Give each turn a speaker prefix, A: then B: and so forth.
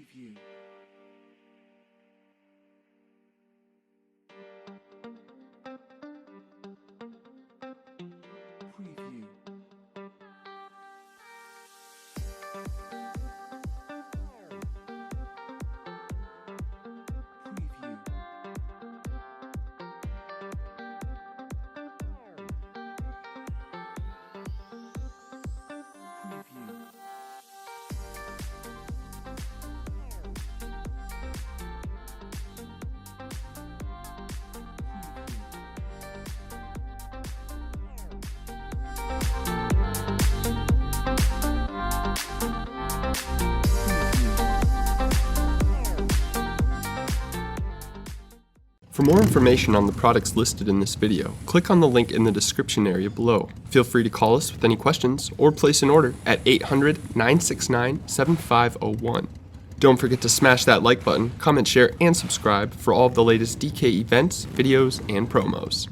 A: Preview. Preview. Preview.
B: For more information on the products listed in this video, click on the link in the description area below. Feel free to call us with any questions or place an order at 800-969-7501. Don't forget to smash that like button, comment, share, and subscribe for all of the latest DK events, videos, and promos.